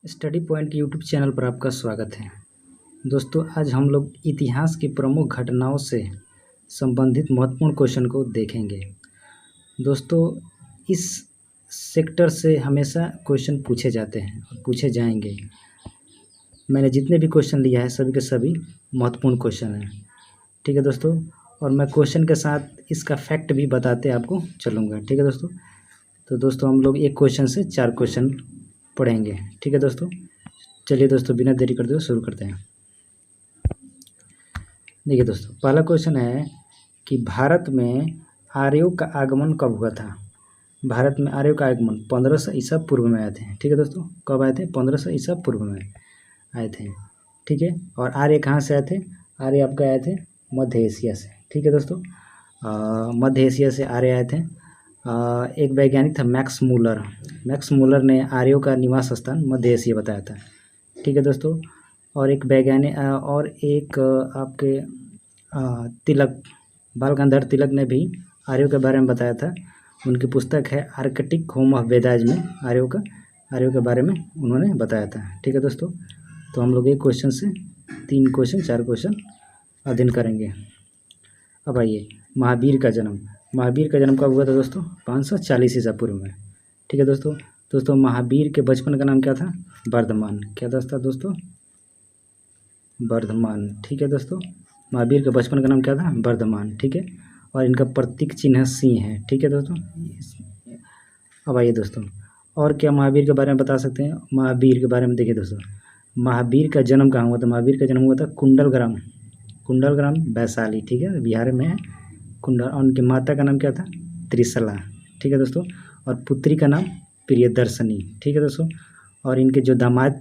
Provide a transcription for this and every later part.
Study point के YouTube channel पर आपका स्वागत है। दोस्तों, आज हम लोग इतिहास की प्रमुख घटनाओं से संबंधित महत्वपूर्ण क्वेश्चन को देखेंगे। दोस्तों, इस सेक्टर से हमेशा क्वेश्चन पूछे जाते हैं और पूछे जाएंगे। मैंने जितने भी क्वेश्चन लिया है सभी के सभी महत्वपूर्ण क्वेश्चन हैं। ठीक है दोस्तों, और मैं क्वेश्चन के साथ इसका फैक्ट भी बताते आपको चलूँगा। ठीक है दोस्तों, तो दोस्तों हम लोग एक क्वेश्चन से 4 क्वेश्चन पढ़ेंगे। ठीक है दोस्तों, चलिए दोस्तों बिना देरी करते हुए शुरू करते हैं। देखिए दोस्तों, पहला क्वेश्चन है कि भारत में आर्यों का आगमन कब हुआ था। भारत में आर्यों का आगमन 1500 ईसा पूर्व में आए थे। ठीक है दोस्तों, कब आए थे? 1500 ईसा पूर्व में आए थे। ठीक है, और आर्य कहाँ से आए थे? आर्य आपका आए थे मध्य एशिया से। ठीक है दोस्तों, मध्य एशिया से आर्य आए थे। एक वैज्ञानिक था मैक्स मूलर। मैक्स मूलर ने आर्यों का निवास स्थान मध्य एशिया बताया था। ठीक है दोस्तों, और एक वैज्ञानिक और एक आपके तिलक, बाल गंधर तिलक ने भी आर्यों के बारे में बताया था। उनकी पुस्तक है आर्कटिक होम ऑफ वेदाज में आर्यों के बारे में उन्होंने बताया था। ठीक है दोस्तों, तो हम लोग एक क्वेश्चन से 3 क्वेश्चन 4 क्वेश्चन अध्ययन करेंगे। अब आइए, महावीर का जन्म कब हुआ था दोस्तों? 540 ईसा पूर्व में। ठीक है दोस्तों, महावीर के बचपन का नाम क्या था? वर्धमान। क्या था दोस्तों? वर्धमान। ठीक है दोस्तों, महावीर के बचपन का नाम क्या था? वर्धमान। ठीक है, और इनका प्रतीक चिन्ह सिंह है। ठीक है दोस्तों, अब आइए दोस्तों, और क्या महावीर के बारे में बता सकते हैं? महावीर के बारे में देखिए दोस्तों, महावीर का जन्म कहाँ हुआ था? महावीर का जन्म हुआ था कुंडलग्राम वैशाली। ठीक है, बिहार में है कुंडल। और उनकी माता का नाम क्या था? त्रिशला। ठीक है दोस्तों, और पुत्री का नाम प्रियदर्शनी। ठीक है दोस्तों, और इनके जो दामाद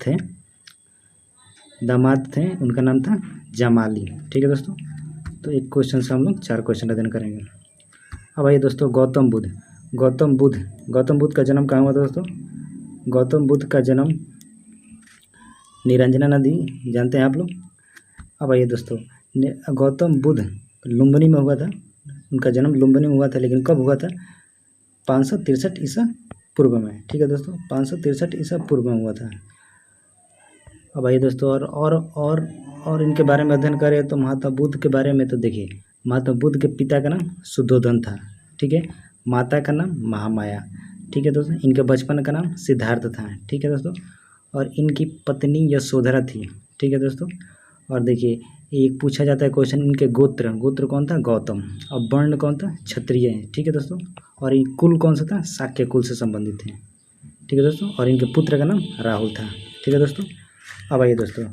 थे उनका नाम था जमाली। ठीक है दोस्तों, तो एक क्वेश्चन से हम लोग 4 क्वेश्चन अध्ययन करेंगे। अब आइए दोस्तों, गौतम बुद्ध का जन्म कहाँ हुआ था दोस्तों? गौतम बुद्ध का जन्म निरंजना नदी, जानते हैं आप लोग। अब आइए दोस्तों, गौतम बुद्ध लुम्बिनी में हुआ था। उनका जन्म लुम्बिनी में हुआ था, लेकिन कब हुआ था? 563 ईसा पूर्व में। ठीक है दोस्तों, 563 ईसा पूर्व में हुआ था। अब आइए दोस्तों, और इनके बारे में अध्ययन करें तो महात्मा बुद्ध के बारे में तो देखिए, महात्मा बुद्ध के पिता का नाम सुद्धोधन था। ठीक है, माता का नाम महामाया। ठीक है दोस्तों, इनके बचपन का नाम सिद्धार्थ था। ठीक है दोस्तों, और इनकी पत्नी यशोधरा थी। ठीक है दोस्तों, और देखिए एक पूछा जाता है क्वेश्चन, इनके गोत्र कौन था? गौतम। और वर्ण कौन था? क्षत्रिय। ठीक है दोस्तों, और ये कुल कौन सा था? शाक्य कुल से संबंधित है। ठीक है दोस्तों, और इनके पुत्र का नाम राहुल था। ठीक है दोस्तों, अब आइए दोस्तों,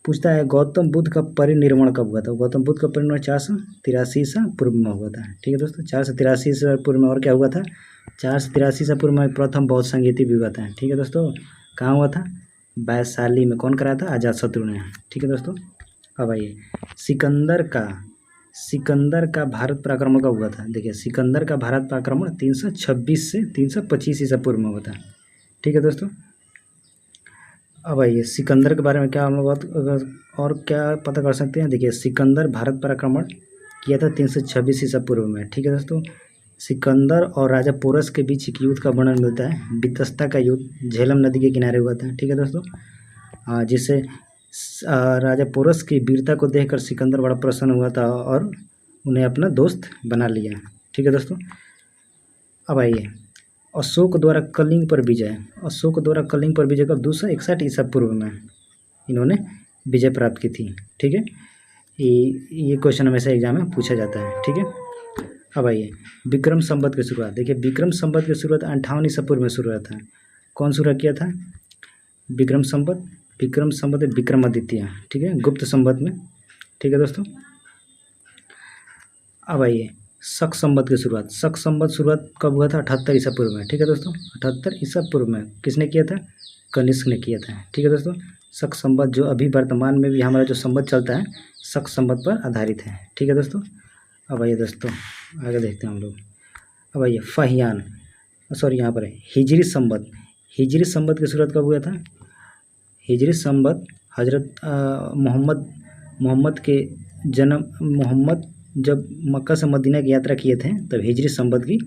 पूछता है गौतम बुद्ध का परिनिर्वाण कब हुआ था? गौतम बुद्ध का परिनिर्वाण 483 ईसा पूर्व में हुआ था। ठीक है दोस्तों, 483 ईसा पूर्व में। और क्या हुआ था? 483 ईसा पूर्व में प्रथम बौद्ध संगीति भी हुआ था। ठीक है दोस्तों, कहाँ हुआ था? वैशाली में। कौन कराया था? अजातशत्रु ने। ठीक है दोस्तों, अब आइए, सिकंदर का भारत पर आक्रमण कब हुआ था? देखिए, सिकंदर का भारत पर आक्रमण 326 से 325 ईसा पूर्व में हुआ था। ठीक है दोस्तों, अब आइए, सिकंदर के बारे में क्या हम लोग और क्या पता कर सकते हैं? देखिए, सिकंदर भारत पर आक्रमण किया था 326 ईसा पूर्व में। ठीक है दोस्तों, सिकंदर और राजा पोरस के बीच एक युद्ध का वर्णन मिलता है। बितस्ता का युद्ध झेलम नदी के किनारे हुआ था। ठीक है दोस्तों, जिससे राजा पोरस की वीरता को देखकर सिकंदर बड़ा प्रसन्न हुआ था और उन्हें अपना दोस्त बना लिया। ठीक है दोस्तों, अब आइए, अशोक द्वारा कलिंग पर विजय कब? 261 ईसा पूर्व में इन्होंने विजय प्राप्त की थी। ठीक है, ये क्वेश्चन हमेशा एग्जाम में पूछा जाता है। ठीक है, अब आइए, विक्रम संवत की शुरुआत। देखिए, विक्रम संवत की शुरुआत 58 ईसा पूर्व में शुरू हुआ था। कौन शुरू किया था? विक्रम संवत विक्रमादित्य। ठीक है, गुप्त संवत में। ठीक है दोस्तों, अब आइए, शक संवत की शुरुआत कब हुआ था? 78 ईसा पूर्व में। ठीक है दोस्तों, 78 ईसा पूर्व में किसने किया था? कनिष्क ने किया था। ठीक है दोस्तों, शक संवत जो अभी वर्तमान में भी हमारा जो संवत चलता है शक संवत पर आधारित है। ठीक है दोस्तों, अब आइए दोस्तों, आगे देखते हैं हम लोग। अब आइए, यहाँ पर है हिजरी संवत की शुरुआत कब हुआ था? हिजरी संवत हजरत मोहम्मद जब मक्का से मदीना की यात्रा किए थे तब हिजरी संवत की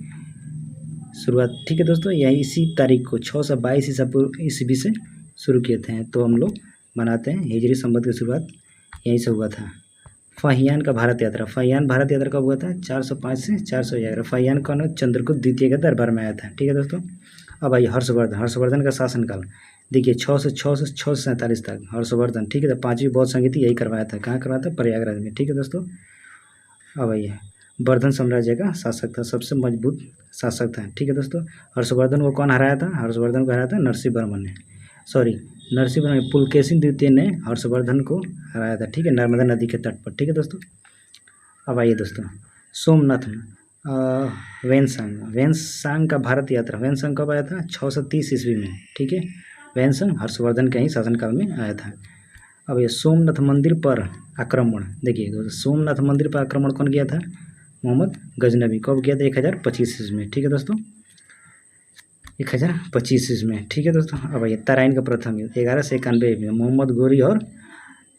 शुरुआत। ठीक है दोस्तों, यही इसी तारीख को 622 ईसा पूर्व ईस्वी से शुरू किए थे, तो हम लोग मनाते हैं। हिजरी संवत की शुरुआत यहीं से हुआ था। फाहियान का भारत यात्रा, फाहियान भारत यात्रा कब हुआ था? 405 से 411। फाहियान कौन है? चंद्रगुप्त द्वितीय के दरबार में आया था। ठीक है दोस्तों। अब आइए हर्षवर्धन, हर्षवर्धन का शासनकाल देखिए 6 से 47 तक हर्षवर्धन। ठीक है, तो 5वीं बौद्ध संगीति यही करवाया था। कहाँ करवाया था? प्रयागराज में। ठीक है दोस्तों। अब आइए वर्धन साम्राज्य का शासक था, सबसे मजबूत शासक था। ठीक है दोस्तों। हर्षवर्धन को कौन हराया था? हर्षवर्धन को हराया था नरसिंह वर्मन ने, नरसिंह वर्मन, पुलकेशिन द्वितीय ने हर्षवर्धन को हराया था। ठीक है, नर्मदा नदी के तट पर। ठीक है दोस्तों। अब आइए दोस्तों सोमनाथ वेनसंग, वेनसंग का भारत यात्रा, वेनसंग कब आया था? 630 ईस्वी में। ठीक है, वेनसंग हर्षवर्धन के ही शासनकाल में आया था। अब ये सोमनाथ मंदिर पर आक्रमण देखिए दोस्तों, सोमनाथ मंदिर पर आक्रमण कौन किया था? मोहम्मद गजनबी। कब किया था? 1025 ईस्वी में। ठीक है दोस्तों, 1025 ईस्वी में। ठीक है दोस्तों। अब ये तराइन का प्रथम युद्ध 1191 में मोहम्मद गोरी और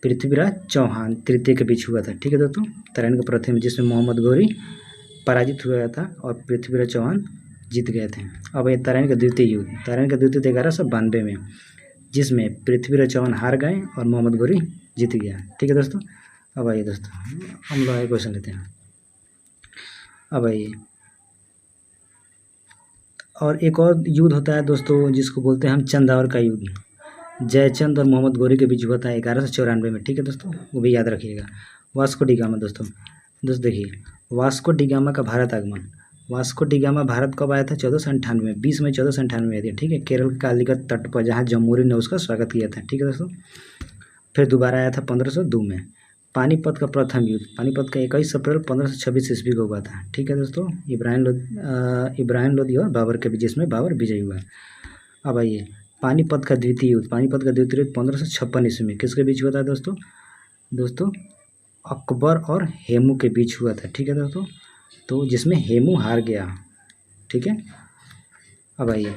पृथ्वीराज चौहान तृतीय के बीच हुआ था। ठीक है दोस्तों, तराइन का प्रथम, जिसमें मोहम्मद गोरी पराजित हुआ था और पृथ्वीराज चौहान जीत गए थे। अब ये तराइन का द्वितीय युद्ध, तराइन का द्वितीय 1192 में, जिसमें पृथ्वीराज चौहान हार गए और मोहम्मद गोरी जीत गया। ठीक है दोस्तों। अब आइए दोस्तों हम लोग आगे क्वेश्चन लेते हैं। अब आइए, और एक और युद्ध होता है दोस्तों जिसको बोलते हैं हम चंदावर का युद्ध। जयचंद और मोहम्मद गोरी के बीच हुआ था 1194 में। ठीक है दोस्तों, वो भी याद रखिएगा। वास्को डी गामा दोस्तों देखिए वास्को डी गामा का भारत आगमन, वास्को डी गामा भारत कब आया था? 1498 में, 20 मई 1498 में आया था। ठीक है, केरल के कालीकट तट पर, जहाँ जम्मूरी ने उसका स्वागत किया था। ठीक है दोस्तों। फिर दोबारा आया था 1502 में। पानीपत का प्रथम युद्ध, पानीपत का 21 अप्रैल 1526 ईस्वी को हुआ था। ठीक है दोस्तों, इब्राहिम लोदी और बाबर के बीच, जिसमें बाबर विजयी हुआ। अब आइए पानीपत का द्वितीय युद्ध, पानीपत का द्वितीय युद्ध 1556 ईस्वी में किसके बीच हुआ था दोस्तों? अकबर और हेमू के बीच हुआ था। ठीक है दोस्तों, तो जिसमें हेमू हार गया। ठीक है। अब आइए,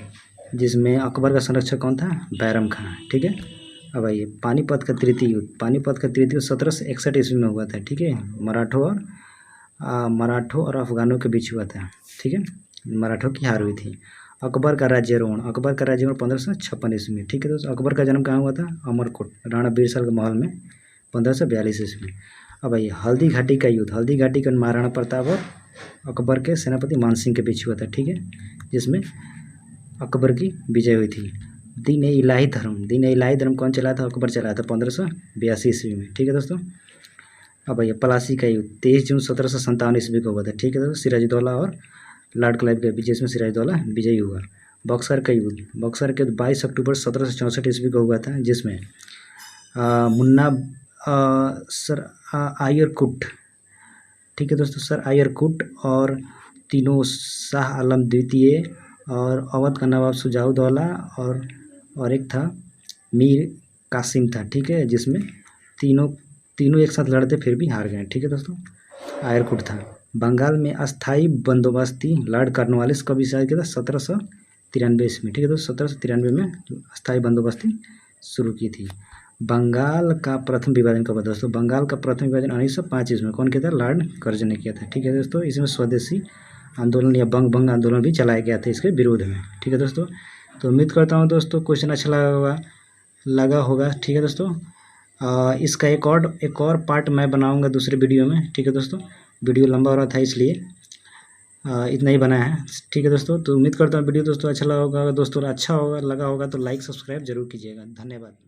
जिसमें अकबर का संरक्षक कौन था? बैरम खान। ठीक है। अब आइए पानीपत का तृतीय युद्ध, पानीपत का तृतीय युद्ध 1761 ईस्वी में हुआ था। ठीक है, मराठों और अफगानों के बीच हुआ था। ठीक है, मराठों की हार हुई थी। अकबर का राज्यारोहण, अकबर का राज्यारोहण 1556 ईस्वी में। ठीक है दोस्तों। अकबर का जन्म कहाँ हुआ था? अमरकोट, राणा बीरबल के महल में 1542 ईस्वी में। अब आइए हल्दी घाटी का युद्ध, हल्दी घाटी का महाराणा प्रताप और अकबर के सेनापति मानसिंह के बीच हुआ था। ठीक है, जिसमें अकबर की विजय हुई थी। दीन ए इलाही धर्म कौन चलाया था? अकबर चलाया था 1582 ईस्वी में। ठीक है दोस्तों। अब आइए प्लासी का युद्ध 23 जून 1757 ईस्वी को हुआ था। ठीक है दोस्तों, सिराजुद्दौला और लॉर्ड क्लाइव के बीच, जिसमें सिराजुद्दौला विजयी हुआ। बक्सर का युद्ध, बक्सर के 22 अक्टूबर 1764 ईस्वी को हुआ था, जिसमें मुन्ना सर आयरकुट, ठीक है दोस्तों, सर आयरकुट और तीनों, शाह आलम द्वितीय और अवध का नवाब शुजाउद्दौला और एक था मीर कासिम था। ठीक है, जिसमें तीनों एक साथ लड़ते फिर भी हार गए। ठीक है दोस्तों, आयरकुट था। बंगाल में अस्थाई बंदोबस्ती लॉर्ड कॉर्नवालिस कब इस्तेमाल किया था? 1793 ईस्वी में। ठीक है दोस्तों, 1793 में अस्थाई बंदोबस्ती शुरू की थी। बंगाल का प्रथम विभाजन कब हुआ दोस्तों? बंगाल का प्रथम विभाजन 1905 ईस्वी में कौन किया था? लॉर्ड कर्जन ने किया था। ठीक है दोस्तों, इसमें स्वदेशी आंदोलन या बंग आंदोलन भी चलाया गया था इसके विरोध में। ठीक है दोस्तों, तो उम्मीद करता हूँ दोस्तों क्वेश्चन अच्छा लगा होगा। ठीक है दोस्तों, इसका एक और पार्ट मैं बनाऊँगा दूसरे वीडियो में। ठीक है दोस्तों, वीडियो लंबा हो रहा था इसलिए इतना ही बनाया है। ठीक है दोस्तों, तो उम्मीद करता हूँ वीडियो दोस्तों अच्छा लगा होगा। दोस्तों अच्छा लगा होगा तो लाइक सब्सक्राइब जरूर कीजिएगा। धन्यवाद।